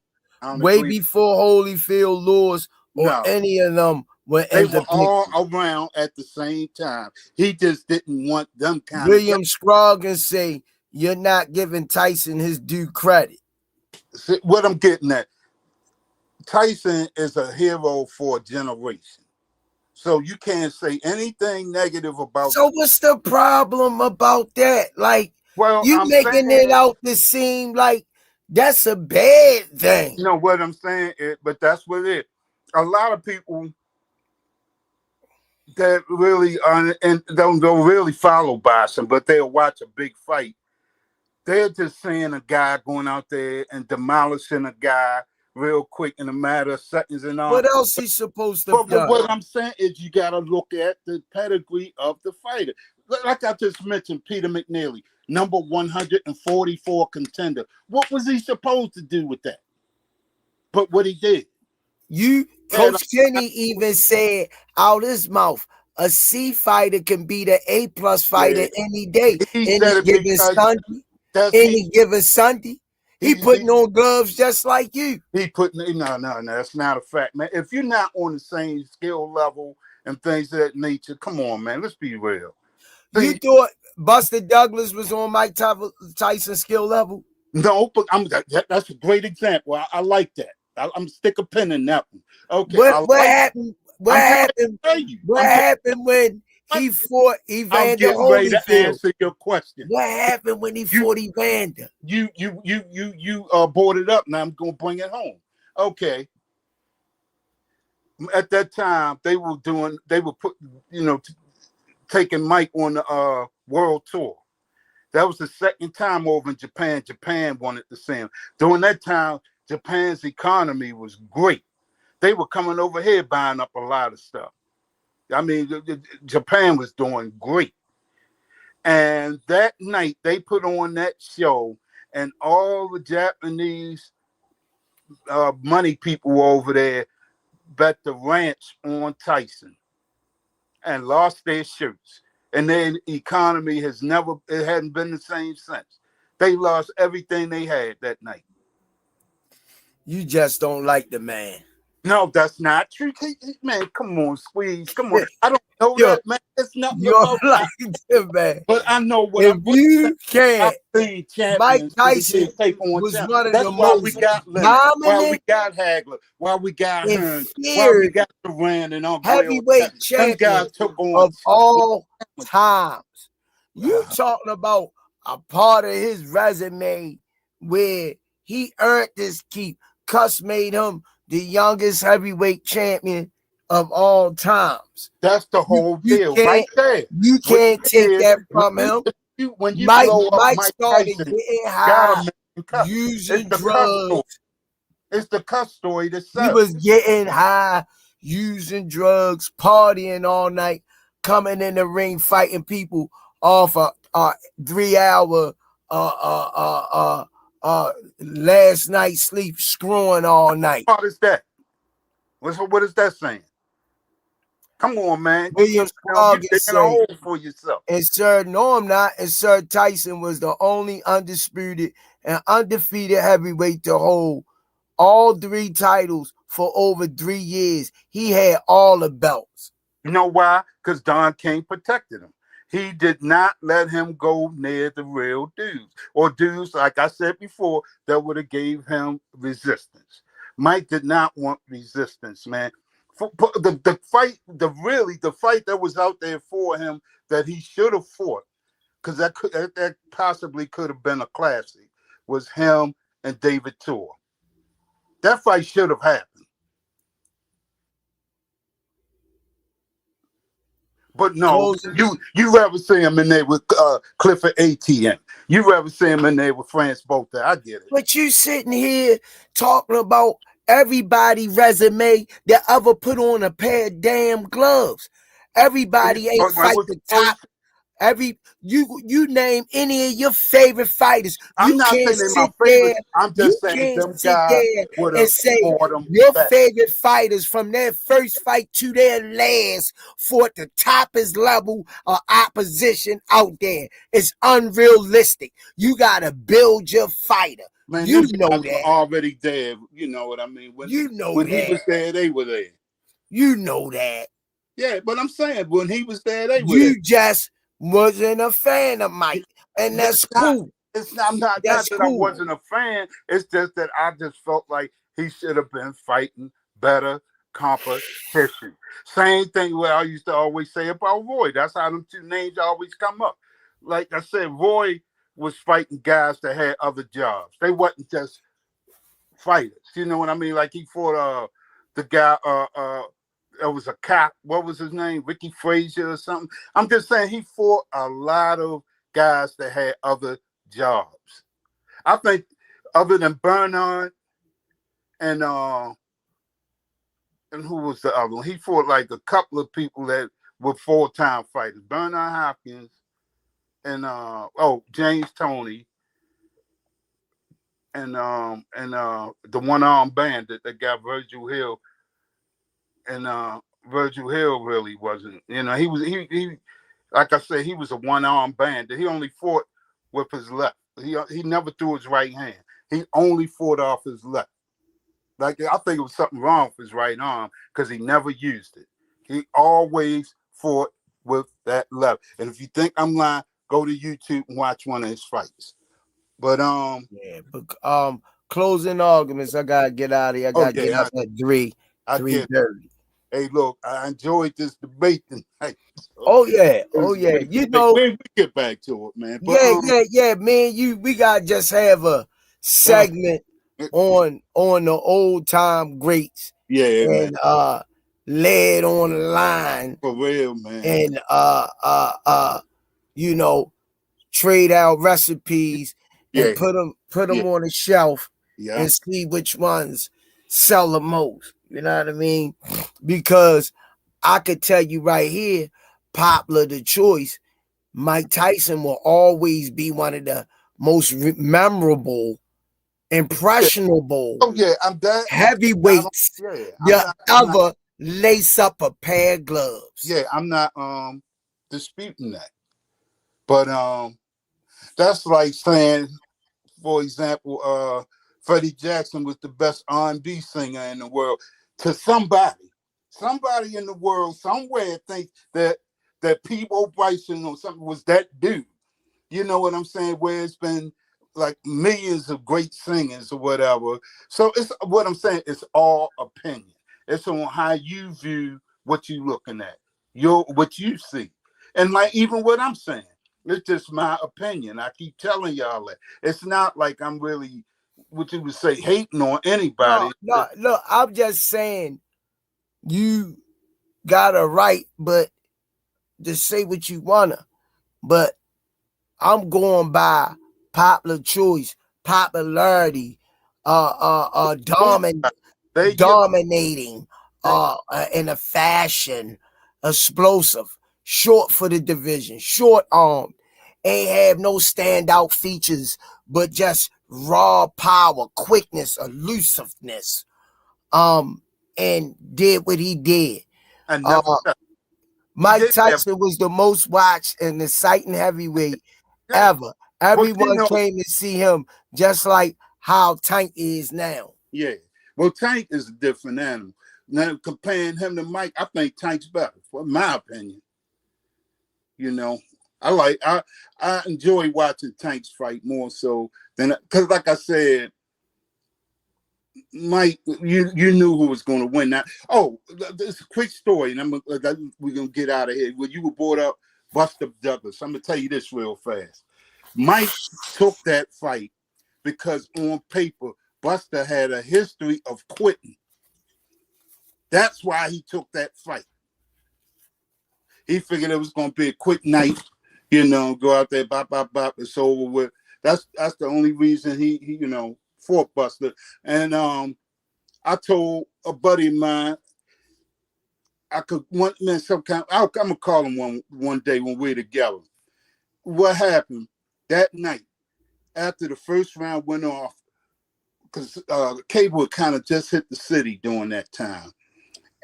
Way before Holyfield, Lewis, or any of them were in the picture. They were all around at the same time. He just didn't want them kind William Scroggins say, you're not giving Tyson his due credit. See, what I'm getting at, Tyson is a hero for a generation. So you can't say anything negative about. So what's the problem about that? Like, you making it out to seem like that's a bad thing. You know what I'm saying? But that's what it is. A lot of people that really and don't really follow boxing, but they'll watch a big fight. They're just seeing a guy going out there and demolishing a guy real quick in a matter of seconds and all. What else he's supposed to do? What I'm saying is you got to look at the pedigree of the fighter. Like I just mentioned, Peter McNeely, number 144 contender. What was he supposed to do with that? But what he did. Coach Kenny even said out his mouth, a C fighter can beat an A+ fighter any day. Any given Sunday. He putting on gloves just like you. No, that's not a fact, man. If you're not on the same skill level and things of that nature, come on, man. Let's be real. You thought Buster Douglas was on Mike Tyson's skill level? No, but that's a great example. I like that. I'm stick a pin in that one. Okay. What happened? What happened when he fought Evander I'm getting Holyfield? ready to answer your question. What happened when he fought Evander? You brought it up. Now I'm gonna bring it home. Okay. At that time, they were taking Mike on the world tour. That was the second time over in Japan. Japan wanted to see him. During that time, Japan's economy was great. They were coming over here buying up a lot of stuff. I mean, Japan was doing great. And that night, they put on that show, and all the Japanese money people over there bet the ranch on Tyson and lost their shirts. And their economy it hadn't been the same since. They lost everything they had that night. You just don't like the man. No, that's not true. Man, come on, Squeeze. Come on. I don't know Yo, that, man. It's nothing you don't about like him, man. But I know what if you can't. Mike Tyson take on was champions. one of That's the why most we got Leonard, why we dominant got Hagler, why we got and Hearns, why we feared got Duran and Uncle heavyweight Them champion guys took on of all times. You talking about a part of his resume where he earned this keep. Cuss made him the youngest heavyweight champion of all times. That's the whole deal right there. You can't take that from him. When you Mike blow up Mike started Tyson, getting high, using it's the drugs. It's the cuss story that He was getting high, using drugs, partying all night, coming in the ring, fighting people off a 3-hour last night's sleep, screwing all night. What is that? What is that saying? Come on, man. William Squaggin said, for yourself. And Sir, no, I'm not. And Sir Tyson was the only undisputed and undefeated heavyweight to hold all 3 titles for over 3 years. He had all the belts. You know why? Because Don King protected him. He did not let him go near the real dudes or dudes, like I said before, that would have gave him resistance. Mike did not want resistance, man. The fight that was out there for him that he should have fought, because that possibly could have been a classic, was him and David Tor. That fight should have happened. But no, you rather see him in there with Clifford ATM. You rather see him in there with France Bolter. I get it. But you sitting here talking about everybody resume that ever put on a pair of damn gloves. Everybody ain't fight the top. You name any of your favorite fighters. I'm not saying they're my favorite. I'm just saying them guys and say your favorite fighters from their first fight to their last fought the toppest level of opposition out there. It's unrealistic. You gotta build your fighter. Man, you know that already there. You know what I mean? When he was there, they were there. You know that. Yeah, but I'm saying when he was there, they were there. You just wasn't a fan of Mike, and that's cool. I'm not that I wasn't a fan. It's just that I just felt like he should have been fighting better competition. Same thing where I used to always say about Roy. That's how them 2 names always come up. Like I said, Roy was fighting guys that had other jobs. They wasn't just fighters. You know what I mean? Like he fought the guy it was a cop. What was his name? Ricky Frazier or something. I'm just saying he fought a lot of guys that had other jobs. I think other than Bernard and who was the other one? He fought like a couple of people that were full-time fighters. Bernard Hopkins and James Toney and the one-armed bandit that got Virgil Hill. And Virgil Hill really wasn't, he like I said, he was a one-armed bandit. He only fought with his left. He never threw his right hand. He only fought off his left. Like I think it was something wrong with his right arm because he never used it. He always fought with that left. And if you think I'm lying, go to YouTube and watch one of his fights. But closing arguments. I gotta get out of here. I gotta get up at 3:30. Hey, look, I enjoyed this debate tonight. Oh yeah. You know, we get back to it, man. But, yeah, man. We gotta just have a segment on the old time greats. Yeah, and man. Led on the line for real, man. And trade out recipes Yeah. and put them Yeah. on the shelf Yeah. and see which ones sell the most. You know what I mean? Because I could tell you right here, popular the choice, Mike Tyson will always be one of the most memorable, impressionable Oh yeah, I'm that. heavyweights Yeah, you I'm not. ever lace up a pair of gloves. Yeah, I'm not disputing that. But that's like saying, for example, Freddie Jackson was the best R&B singer in the world. To somebody in the world somewhere thinks that Peabo Bryson or something was that dude. You know what I'm saying? Where it's been like millions of great singers or whatever. So it's what I'm saying. It's all opinion. It's on how you view what you're looking at, what you see, and like even what I'm saying. It's just my opinion. I keep telling y'all that it's not like I'm really, what you would say, hating on anybody. No, look, I'm just saying you got a right, but to say what you wanna. But I'm going by popular choice, popularity, dominating, in a fashion, explosive, short for the division, short armed, ain't have no standout features, but just raw power, quickness, elusiveness. And did what he did. I never. Mike Tyson was the most watched and exciting heavyweight ever. Everyone came to see him, just like how Tank is now. Yeah. Well, Tank is a different animal. Now, comparing him to Mike, I think Tank's better, for my opinion. You know, I enjoy watching Tank's fight more so than, because like I said, Mike, you knew who was going to win. Now, this a quick story, and we're gonna get out of here. When you were brought up, Buster Douglas, I'm gonna tell you this real fast. Mike took that fight because on paper, Buster had a history of quitting. That's why he took that fight. He figured it was going to be a quick night, go out there, bop, bop, bop, it's over with. That's the only reason he fought Buster. And I told a buddy of mine, I'm gonna call him one day when we're together. What happened that night after the first round went off? Because cable had kind of just hit the city during that time.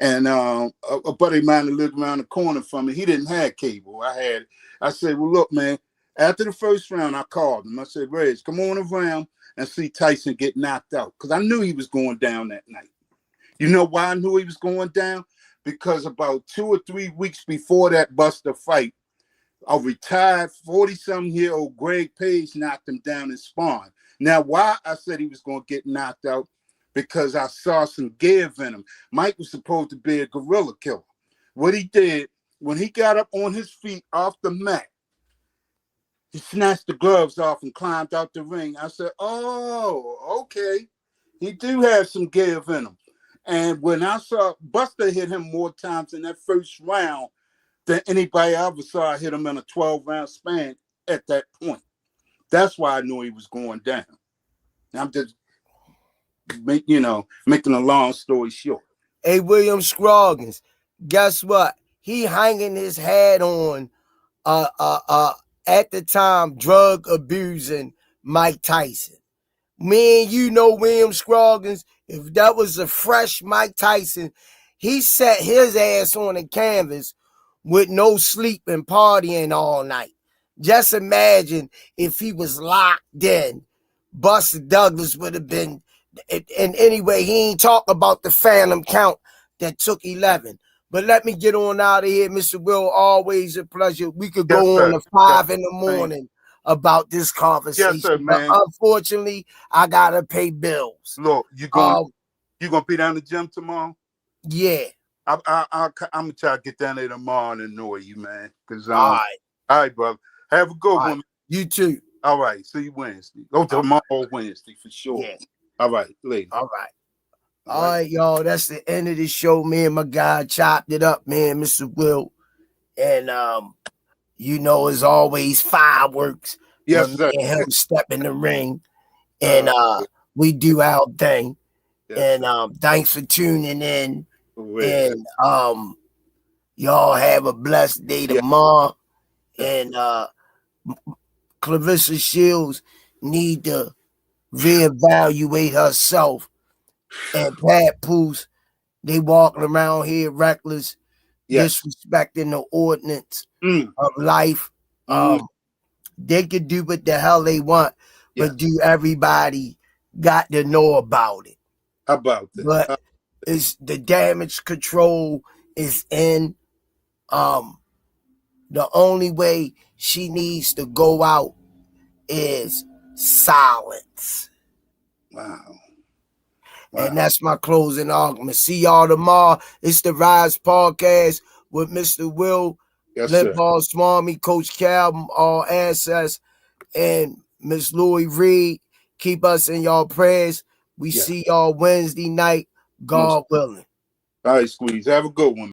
And a buddy of mine that lived around the corner from me, he didn't have cable. I said, well, look, man, after the first round, I called him. I said, Rize, come on around and see Tyson get knocked out. Because I knew he was going down that night. You know why I knew he was going down? Because about 2 or 3 weeks before that Buster fight, a retired 40-something-year-old Greg Page knocked him down in sparring. Now, why I said he was going to get knocked out? Because I saw some give in him. Mike was supposed to be a gorilla killer. What he did, when he got up on his feet off the mat, he snatched the gloves off and climbed out the ring. I said, oh, okay. He do have some give in him. And when I saw Buster hit him more times in that first round than anybody I ever saw hit him in a 12-round span at that point. That's why I knew he was going down. I'm just making a long story short. Hey, William Scroggins, guess what? He hanging his hat on at the time drug abusing Mike Tyson. Me and you know William Scroggins, if that was a fresh Mike Tyson, he set his ass on the canvas with no sleep and partying all night. Just imagine if he was locked in. Buster Douglas would have been. And anyway, he ain't talk about the phantom count that took 11. But let me get on out of here, Mr. Will. Always a pleasure. We could go on to 5 in the morning about this conversation. Yes, sir, man. But unfortunately, I gotta pay bills. Look, you gonna be down the gym tomorrow? Yeah. I'm gonna try to get down there tomorrow and annoy you, man. All right, brother. Have a good one. You too. All right. See you Wednesday. Tomorrow Wednesday for sure. Yeah. All right, later. All right, y'all. That's the end of the show. Me and my guy chopped it up, man, Mr. Will. And you know, it's always fireworks when Yes, me sir. and him step in the ring, and we do our thing. Yes, And sir. thanks for tuning in. Well, And y'all have a blessed day yeah, tomorrow. yes, And Clarissa Shields need to reevaluate herself. And Pat Poose, they walking around here reckless, yes. disrespecting the ordinance Mm, of life. mm, They could do what the hell they want, yes. but do everybody got to know about it. How about that? But it's the damage control is in. The only way she needs to go out is silence. Wow. And Wow. that's my closing argument. See y'all tomorrow. It's the Rize Podcast with Mr. Will, Yes, sir. Limbaugh Swami, Coach Cal, all access, and Miss Louis Reed. Keep us in y'all prayers. We Yeah. see y'all Wednesday night, Most. God willing. All right, Squeeze. Have a good one.